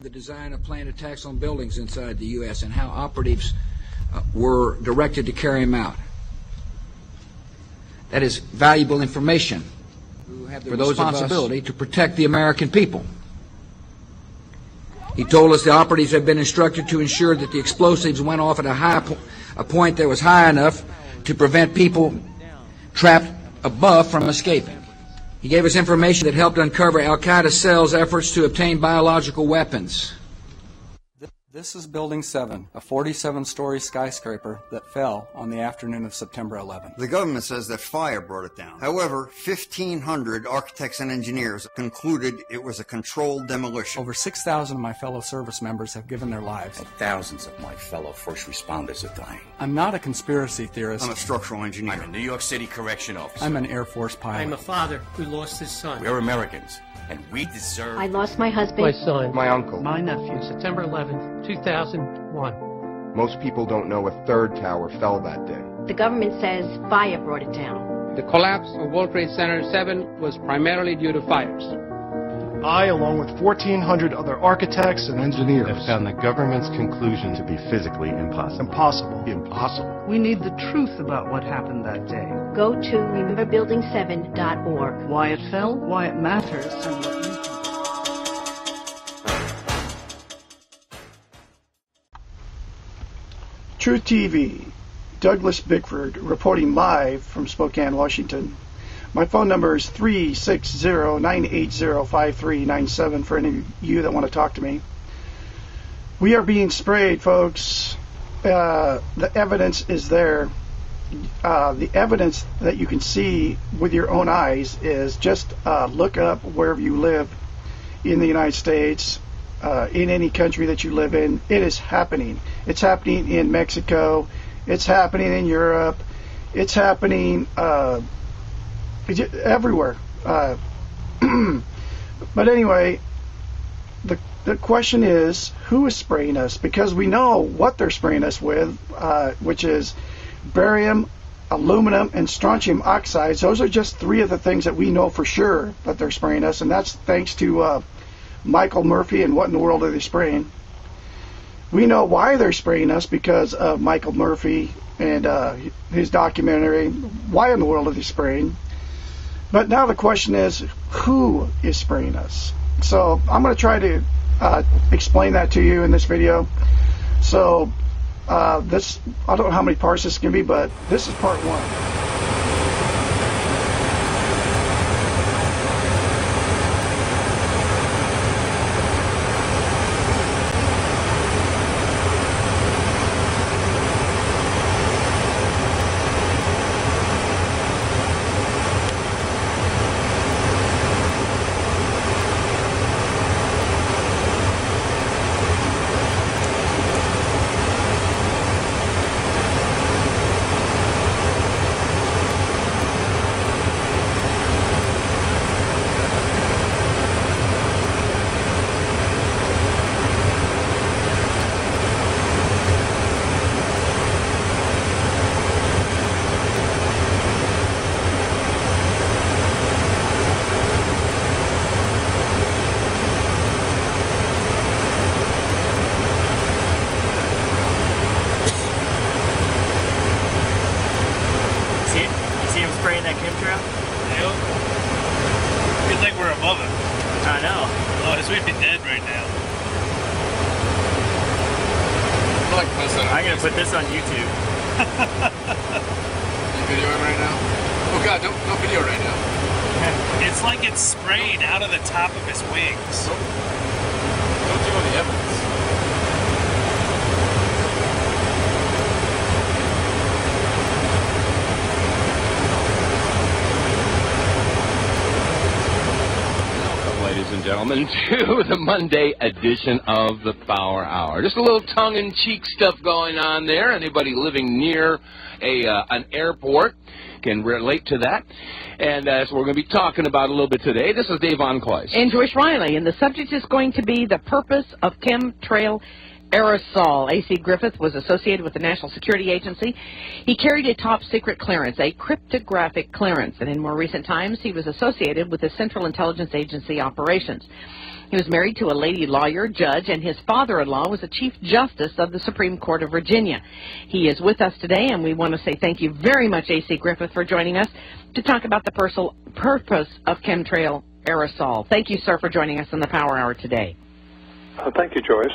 The design of planned attacks on buildings inside the U.S. and how operatives were directed to carry them out. That is valuable information for those responsibility to protect the American people. He told us the operatives had been instructed to ensure that the explosives went off at a point that was high enough to prevent people trapped above from escaping. He gave us information that helped uncover Al-Qaeda cells' efforts to obtain biological weapons. This is Building 7, a 47-story skyscraper that fell on the afternoon of September 11th. The government says that fire brought it down. However, 1,500 architects and engineers concluded it was a controlled demolition. Over 6,000 of my fellow service members have given their lives. And thousands of my fellow first responders are dying. I'm not a conspiracy theorist. I'm a structural engineer. I'm a New York City correction officer. I'm an Air Force pilot. I'm a father who lost his son. We're Americans, and we deserve... I lost my husband. My son. My uncle. My nephew. September 11th, 2001. Most people don't know a third tower fell that day. The government says fire brought it down. The collapse of World Trade Center 7 was primarily due to fires. I, along with 1,400 other architects and engineers, have found the government's conclusion to be physically impossible. Impossible. We need the truth about what happened that day. Go to rememberbuilding7.org. Why it fell, why it matters, and what you can do. Truth TV, Douglas Bickford, reporting live from Spokane, Washington. My phone number is 360-980-5397 for any of you that want to talk to me. We are being sprayed, folks. The evidence is there. The evidence that you can see with your own eyes is just look up wherever you live in the United States, in any country that you live in. It is happening. It's happening in Mexico. It's happening in Europe. It's happening everywhere. But anyway, the question is, who is spraying us? Because we know what they're spraying us with, which is barium, aluminum, and strontium oxides. Those are just three of the things that we know for sure that they're spraying us, and that's thanks to Michael Murphy and What in the World Are They Spraying? We know why they're spraying us because of Michael Murphy and his documentary, Why in the World Are They Spraying? But now the question is, who is spraying us? So I'm going to try to explain that to you in this video. So I don't know how many parts this is going to be, but this is part one. I'm gonna put this on YouTube. You videoing right now? Oh God, don't video right now. It's like it's spraying out of the top of his wings. Don't do any evidence. Ladies and gentlemen, to the Monday edition of the Power Hour. Just a little tongue-in-cheek stuff going on there. Anybody living near an airport can relate to that. And that's what we're going to be talking about a little bit today. This is Dave Onquist. And Joyce Riley. And the subject is going to be the purpose of chemtrail aerosol. A.C. Griffith was associated with the National Security Agency. He carried a top-secret clearance, a cryptographic clearance, and in more recent times he was associated with the Central Intelligence Agency operations. He was married to a lady lawyer, judge, and his father-in-law was a Chief Justice of the Supreme Court of Virginia. He is with us today, and we want to say thank you very much, A.C. Griffith, for joining us to talk about the purpose of chemtrail aerosol. Thank you, sir, for joining us on the Power Hour today. Thank you, Joyce.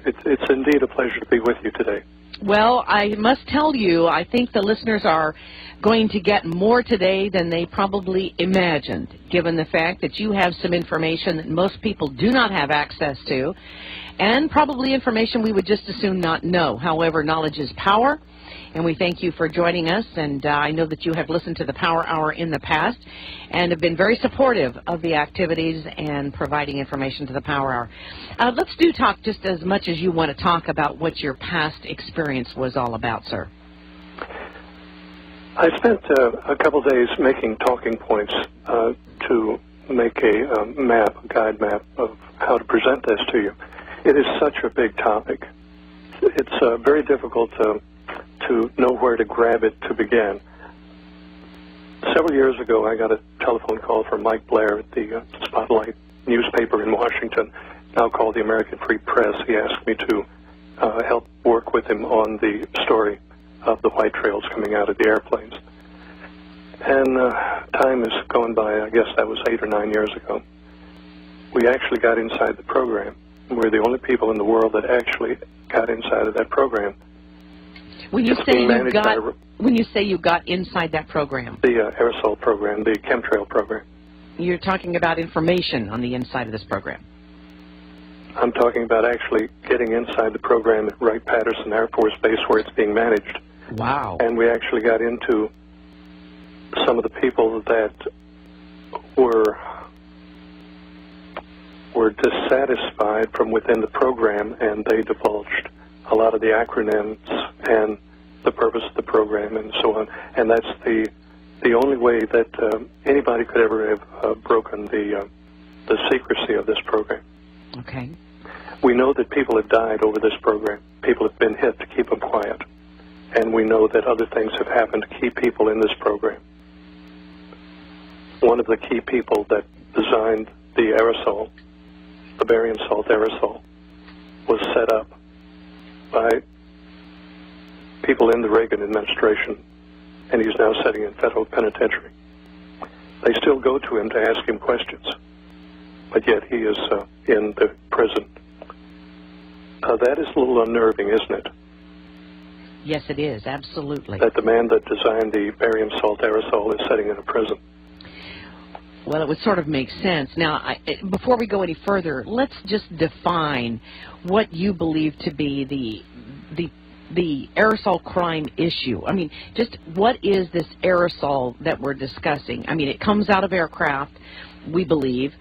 It's indeed a pleasure to be with you today. Well, I must tell you, I think the listeners are going to get more today than they probably imagined, given the fact that you have some information that most people do not have access to, and probably information we would just as soon not know. However, knowledge is power, and we thank you for joining us, and I know that you have listened to the Power Hour in the past and have been very supportive of the activities and providing information to the Power Hour. Let's talk just as much as you want to talk about what your past experience was all about, sir. I spent a couple days making talking points to make a guide map of how to present this to you. It is such a big topic. It's very difficult to know where to grab it to begin. Several years ago, I got a telephone call from Mike Blair at the Spotlight newspaper in Washington, now called the American Free Press. He asked me to help work with him on the story of the white trails coming out of the airplanes. And time is going by, I guess that was 8 or 9 years ago. We actually got inside the program. We're the only people in the world that actually got inside of that program. When you say you got inside that program, the aerosol program, the chemtrail program, you're talking about information on the inside of this program. I'm talking about actually getting inside the program at Wright-Patterson Air Force Base where it's being managed. Wow. And we actually got into some of the people that were dissatisfied from within the program, and they divulged a lot of the acronyms and the purpose of the program and so on. And that's the only way that anybody could ever have broken the secrecy of this program. Okay. We know that people have died over this program. People have been hit to keep them quiet. And we know that other things have happened to keep people in this program. One of the key people that designed the aerosol, the barium salt aerosol, was set up by people in the Reagan administration, and he's now sitting in federal penitentiary. They still go to him to ask him questions, but yet he is in the prison. That is a little unnerving, isn't it? Yes, it is, absolutely. That the man that designed the barium salt aerosol is sitting in a prison. Well, it would sort of make sense. Now, before we go any further, let's just define what you believe to be the aerosol crime issue. I mean, just what is this aerosol that we're discussing? I mean, it comes out of aircraft, we believe,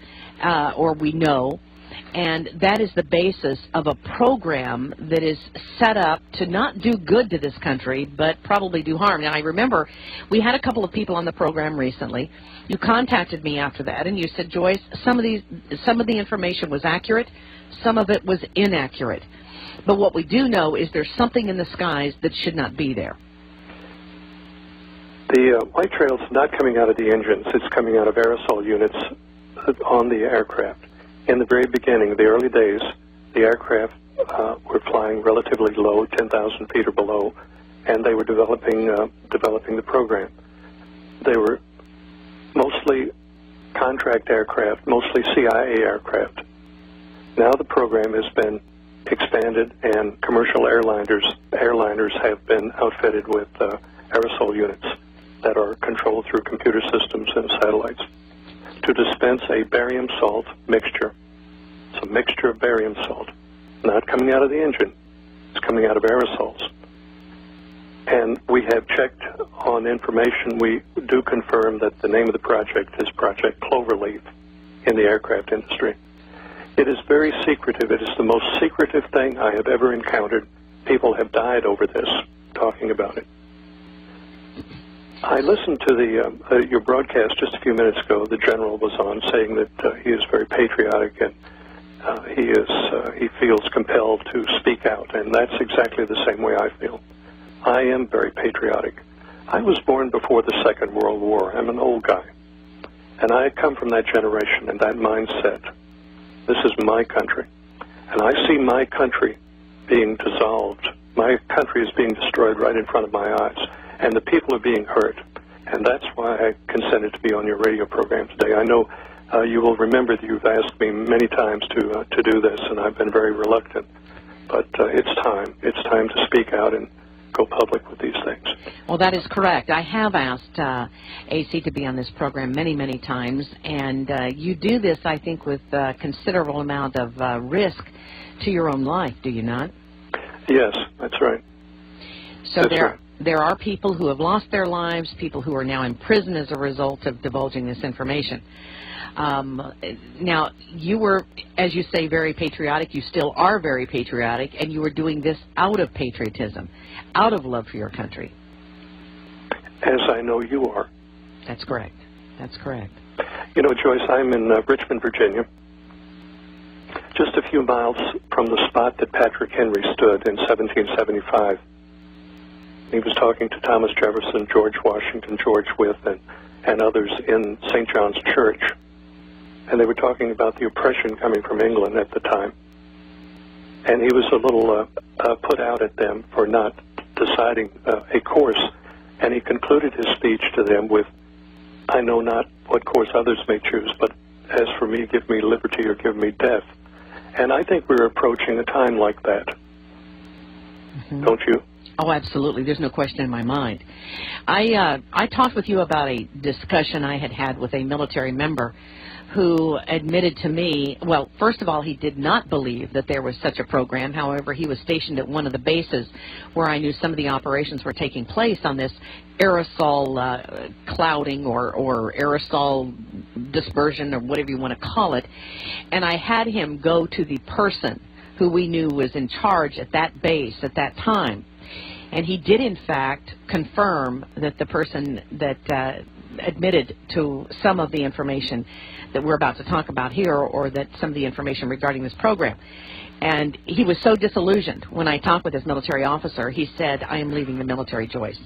or we know, and that is the basis of a program that is set up to not do good to this country, but probably do harm. Now, I remember we had a couple of people on the program recently. You contacted me after that, and you said, Joyce, some of the information was accurate, some of it was inaccurate. But what we do know is there's something in the skies that should not be there. The white trail's not coming out of the engines. It's coming out of aerosol units on the aircraft. In the very beginning, the early days, the aircraft were flying relatively low, 10,000 feet or below, and they were developing the program. They were mostly contract aircraft, mostly CIA aircraft. Now the program has been expanded, and commercial airliners have been outfitted with aerosol units that are controlled through computer systems and satellites to dispense a barium salt mixture. It's a mixture of barium salt, not coming out of the engine. It's coming out of aerosols. And we have checked on information. We do confirm that the name of the project is Project Cloverleaf in the aircraft industry. It is very secretive. It is the most secretive thing I have ever encountered. People have died over this, talking about it. I listened to your broadcast just a few minutes ago. The general was on saying that he is very patriotic and he feels compelled to speak out, and that's exactly the same way I feel. I am very patriotic. I was born before the Second World War. I'm an old guy, and I come from that generation and that mindset. This is my country. And I see my country being dissolved. My country is being destroyed right in front of my eyes. And the people are being hurt. And that's why I consented to be on your radio program today. I know you will remember that you've asked me many times to do this, and I've been very reluctant. But it's time. It's time to speak out and go public with these things. Well, that is correct. I have asked AC to be on this program many, many times, and you do this, I think, with a considerable amount of risk to your own life, do you not? Yes, that's right. So there are people who have lost their lives, people who are now in prison as a result of divulging this information. Now, you were, as you say, very patriotic. You still are very patriotic, and you were doing this out of patriotism, out of love for your country. As I know you are. That's correct. That's correct. You know, Joyce, I'm in Richmond, Virginia, just a few miles from the spot that Patrick Henry stood in 1775. He was talking to Thomas Jefferson, George Washington, George Wythe, and others in St. John's Church. And they were talking about the oppression coming from England at the time. And he was a little put out at them for not deciding a course. And he concluded his speech to them with, "I know not what course others may choose, but as for me, give me liberty or give me death." And I think we're approaching a time like that. Mm-hmm. Don't you? Oh, absolutely. There's no question in my mind. I talked with you about a discussion I had with a military member who admitted to me, well, first of all, he did not believe that there was such a program. However, he was stationed at one of the bases where I knew some of the operations were taking place on this aerosol clouding or aerosol dispersion or whatever you want to call it. And I had him go to the person who we knew was in charge at that base at that time. And he did, in fact, confirm that the person that admitted to some of the information that we're about to talk about here, or that some of the information regarding this program. And he was so disillusioned when I talked with his military officer. He said, "I am leaving the military, Joyce.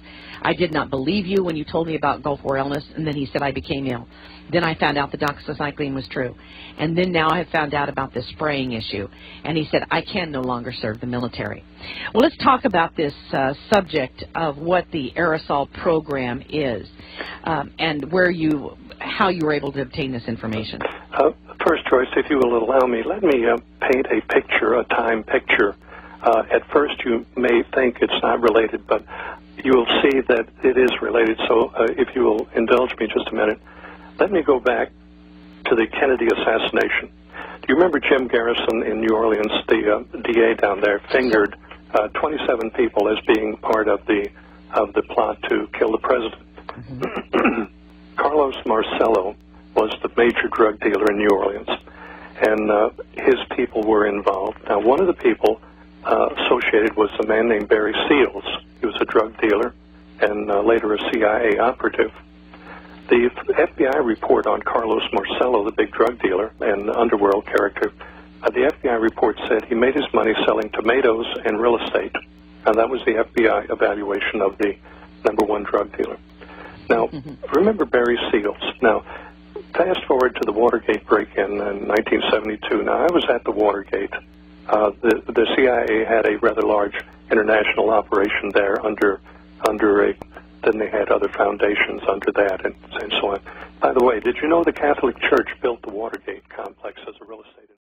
I did not believe you when you told me about Gulf War illness." And then he said, "I became ill. Then I found out the doxycycline was true. And then now I have found out about this spraying issue." And he said, "I can no longer serve the military." Well, let's talk about this subject of what the aerosol program is and how you were able to obtain this information. First, Joyce, if you will allow me, let me paint a picture, a time picture. At first, you may think it's not related, but you will see that it is related. So if you will indulge me just a minute, let me go back to the Kennedy assassination. Do you remember Jim Garrison in New Orleans, the DA down there, fingered 27 people as being part of the plot to kill the president? Mm-hmm. Carlos Marcello was the major drug dealer in New Orleans, and his people were involved. Now, one of the people associated was a man named Barry Seals. He was a drug dealer and later a CIA operative. The FBI report on Carlos Marcello, the big drug dealer and underworld character, the FBI report said he made his money selling tomatoes and real estate, and that was the FBI evaluation of the #1 drug dealer. Now, remember Barry Seals. Now, fast forward to the Watergate break-in in 1972. Now, I was at the Watergate. The CIA had a rather large international operation there then they had other foundations under that and so on. By the way, did you know the Catholic Church built the Watergate complex as a real estate?